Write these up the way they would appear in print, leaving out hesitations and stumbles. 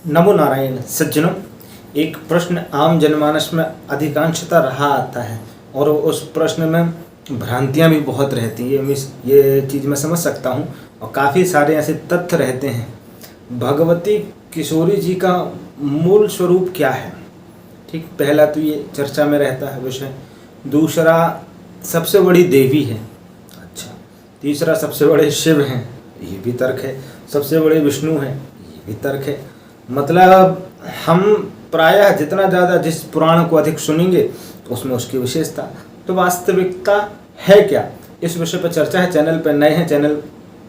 नमो नारायण सज्जनों। एक प्रश्न आम जनमानस में अधिकांशतः रहा आता है और उस प्रश्न में भ्रांतियां भी बहुत रहती हैं। ये चीज़ मैं समझ सकता हूँ और काफ़ी सारे ऐसे तथ्य रहते हैं। भगवती किशोरी जी का मूल स्वरूप क्या है? ठीक, पहला तो ये चर्चा में रहता है विषय। दूसरा, सबसे बड़ी देवी है। अच्छा, तीसरा, सबसे बड़े शिव हैं, ये भी तर्क है। सबसे बड़े विष्णु हैं, ये भी तर्क है। मतलब हम प्रायः जितना ज़्यादा जिस पुराण को अधिक सुनेंगे उसमें उसकी विशेषता, तो वास्तविकता है क्या, इस विषय पर चर्चा है। चैनल पर नए हैं, चैनल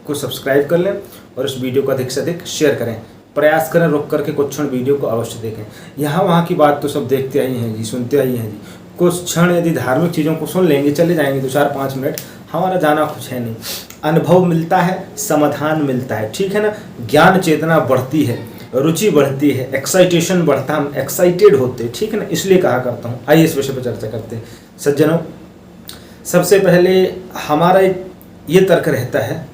को सब्सक्राइब कर लें और इस वीडियो को अधिक से अधिक शेयर करें। प्रयास करें रुक करके कुछ क्षण वीडियो को अवश्य देखें। यहाँ वहाँ की बात तो सब देखते आई हैं जी, सुनते आई हैं जी। कुछ क्षण यदि धार्मिक चीज़ों को सुन लेंगे, चले जाएंगे 2-4-5 मिनट, हमारा जाना कुछ है नहीं। अनुभव मिलता है, समाधान मिलता है, ठीक है ना। ज्ञान चेतना बढ़ती है, रुचि बढ़ती है, एक्साइटेशन बढ़ता है, हम एक्साइटेड होते हैं, ठीक है ना। इसलिए कहा करता हूँ। आइए इस विषय पर चर्चा करते हैं सज्जनों। सबसे पहले हमारा ये तर्क रहता है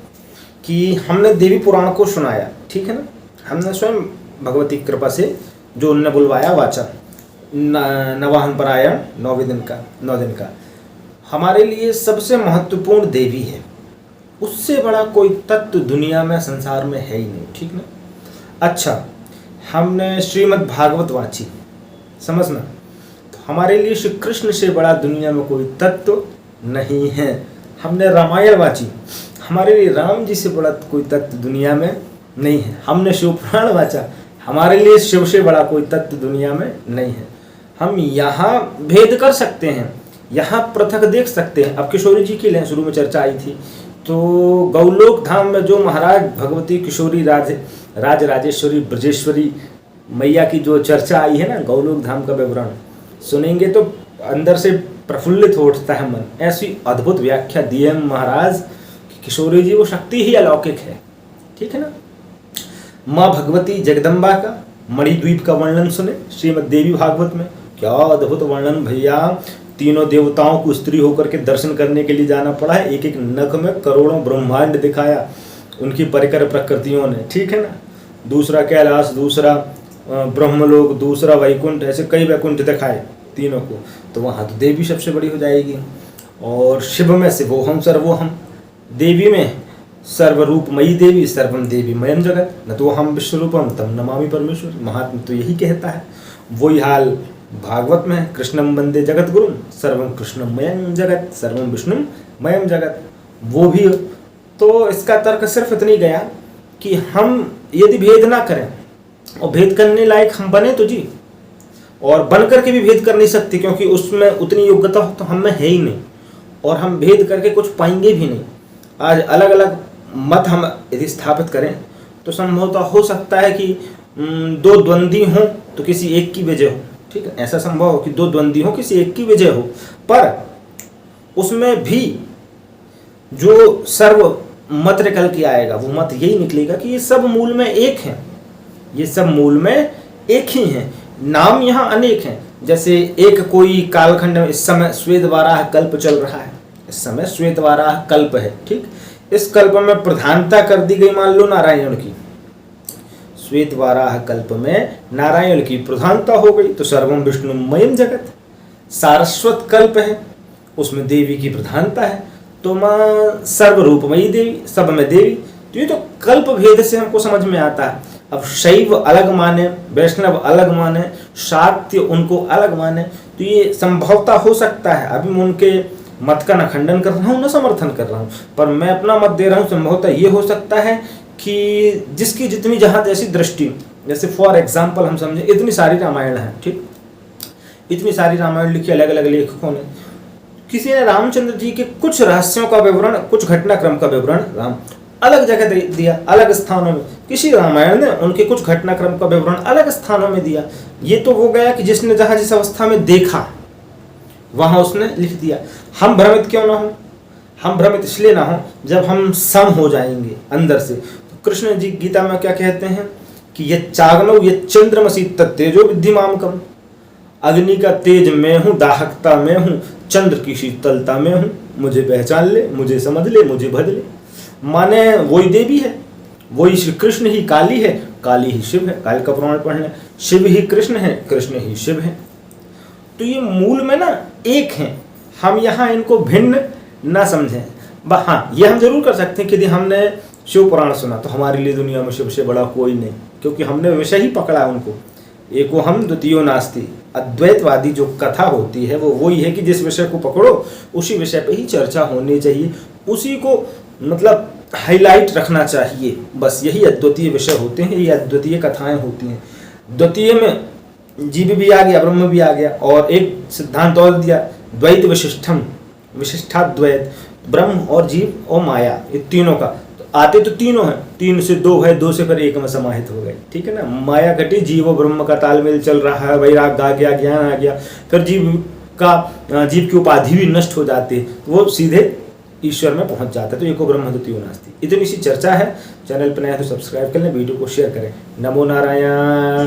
कि हमने देवी पुराण को सुनाया, ठीक है ना। हमने स्वयं भगवती की कृपा से जो उनने बुलवाया वाचा, नवाहन परायण 9 दिन का हमारे लिए सबसे महत्वपूर्ण देवी है। उससे बड़ा कोई तत्व दुनिया में, संसार में है ही नहीं, ठीक ना। अच्छा, हमने श्रीमद् भागवत वाची, समझना, तो हमारे लिए श्री कृष्ण से बड़ा दुनिया में कोई तत्व नहीं है। हमने रामायण वाची, हमारे लिए राम जी से बड़ा कोई तत्व दुनिया में नहीं है। हमने शिव पुराण वाचा, हमारे लिए शिव से बड़ा कोई तत्व दुनिया में नहीं है। हम यहाँ भेद कर सकते हैं, यहाँ पृथक देख सकते हैं। अब किशोरी जी की लें, शुरू में चर्चा आई थी, तो गौलोक धाम में जो महाराज भगवती किशोरी राजेश्वरी ब्रजेश्वरी मैया की जो चर्चा आई है ना, गौलोक धाम का विवरण सुनेंगे तो अंदर से प्रफुल्लित हो उठता है मन। ऐसी अद्भुत व्याख्या दी है महाराज कि किशोरी जी वो शक्ति ही अलौकिक है, ठीक है ना। माँ भगवती जगदम्बा का मणिद्वीप का वर्णन सुने श्रीमद् देवी भागवत में। क्या अद्भुत वर्णन भैया। तीनों देवताओं को स्त्री होकर के दर्शन करने के लिए जाना पड़ा है। एक एक नख में करोड़ों ब्रह्मांड दिखाया उनकी परिकर प्रकृतियों ने, ठीक है ना। दूसरा कैलाश, दूसरा ब्रह्मलोक, दूसरा वैकुंठ, ऐसे कई वैकुंठ दिखाए तीनों को। तो वहाँ तो देवी सबसे बड़ी हो जाएगी। और शिव में शिवोहम सर्वोहम, देवी में सर्वरूपमयी देवी, सर्वम देवी मयम जगत, न तो हम विश्वरूपम तम नमामि परमेश्वर। महात्मा तो यही कहता है। वही हाल भागवत में, कृष्णम वंदे जगत गुरुम, सर्वम कृष्णमयम जगत, सर्वम विष्णुम मयम जगत, वो भी। तो इसका तर्क सिर्फ इतनी गया कि हम यदि भेद ना करें, और भेद करने लायक हम बने तो जी, और बन करके भी भेद कर नहीं सकते, क्योंकि उसमें उतनी योग्यता तो हम में है ही नहीं, और हम भेद करके कुछ पाएंगे भी नहीं। आज अलग अलग मत हम यदि स्थापित करें तो संभवतः हो सकता है कि 2 द्वंद्वी हों तो किसी एक की विजय हो, ठीक है। ऐसा संभव हो कि 2 द्वंद्वी हो, किसी एक की विजय हो, पर उसमें भी जो सर्व मत निकल के आएगा वो मत यही निकलेगा कि ये सब मूल में एक हैं, ये सब मूल में एक ही हैं। नाम यहाँ अनेक हैं। जैसे एक कोई कालखंड में इस समय श्वेतवाराह कल्प चल रहा है, इस समय श्वेतवाराह कल्प है, ठीक। इस कल्प में प्रधानता कर दी गई, मान लो नारायण की। श्वेतवाराह कल्प में नारायण की प्रधानता हो गई, तो सर्वम विष्णुमयम जगत। सारस्वत कल्प है, उसमें देवी की प्रधानता है, तो माँ सर्वरूपमयी देवी, सब में देवी। तो ये तो कल्प भेद से हमको समझ में आता है। अब शैव अलग माने, वैष्णव अलग माने, शाक्य उनको अलग माने, तो ये संभवता हो सकता है। अभी मैं उनके मत का न खंडन कर रहा हूँ न समर्थन कर रहा हूँ, पर मैं अपना मत दे रहा हूँ। संभवतः ये हो सकता है कि जिसकी जितनी जहाँ जैसी दृष्टि, जैसे फॉर एग्जाम्पल हम समझे इतनी सारी रामायण है, ठीक, इतनी सारी रामायण लिखी अलग अलग लेखकों ने। किसी ने रामचंद्र जी के कुछ रहस्यों का विवरण, कुछ घटनाक्रम का विवरण राम अलग जगह दिया, अलग स्थानों में। किसी रामायण ने उनके कुछ घटनाक्रम का विवरण अलग स्थानों में दिया। ये तो वो गया कि जिसने जहाँ जिस अवस्था में देखा वहाँ उसने लिख दिया। हम भ्रमित क्यों ना हो? हम भ्रमित इसलिए ना हो जब हम सम हो जाएंगे अंदर से। तो कृष्ण जी गीता में क्या कहते हैं कि ये चाग्नौ ये चंद्रमसी तेजो विद्धिमामकम, अग्नि का तेज मैं हूँ, दाहकता मैं हूँ, चंद्र की शीतलता में हूँ, मुझे पहचान ले, मुझे समझ ले, मुझे भज ले। माने वही देवी है, वही श्री कृष्ण ही काली है। काली ही शिव है, काल का प्रमाण पढ़ लें। शिव ही कृष्ण है, कृष्ण ही शिव है। तो ये मूल में ना एक हैं, हम यहाँ इनको भिन्न ना समझें। हाँ, ये हम जरूर कर सकते हैं कि यदि हमने शिव पुराण सुना तो हमारे लिए दुनिया में शिव से बड़ा कोई नहीं, क्योंकि हमने विषय ही पकड़ा है उनको। एको हम द्वितीयो नास्ति, अद्वैतवादी जो कथा होती है वो वही है कि जिस विषय को पकड़ो उसी विषय पे ही चर्चा होनी चाहिए, उसी को मतलब हाईलाइट रखना चाहिए। बस यही अद्वितीय विषय होते हैं, ये अद्वितीय कथाएं होती हैं। द्वितीय में जीव भी आ गया, ब्रह्म भी आ गया, और एक सिद्धांत और दिया, द्वैत विशिष्टम, विशिष्टाद्वैत, ब्रह्म और जीव और माया, ये तीनों का। तो आते तो तीनों हैं, 3 से 2 है, 2 से फिर 1 में समाहित हो गए, ठीक है ना। माया घटी, जीव और ब्रह्म का तालमेल चल रहा है, वैराग आ गया, ज्ञान आ गया, फिर जीव की उपाधि भी नष्ट हो जाती है, तो वो सीधे ईश्वर में पहुंच जाता है। तो एको ब्रह्म द्वितीयो नास्ति, इतनी सी चर्चा है। चैनल पर नया तो सब्सक्राइब कर लें, वीडियो को शेयर करें। नमो नारायण।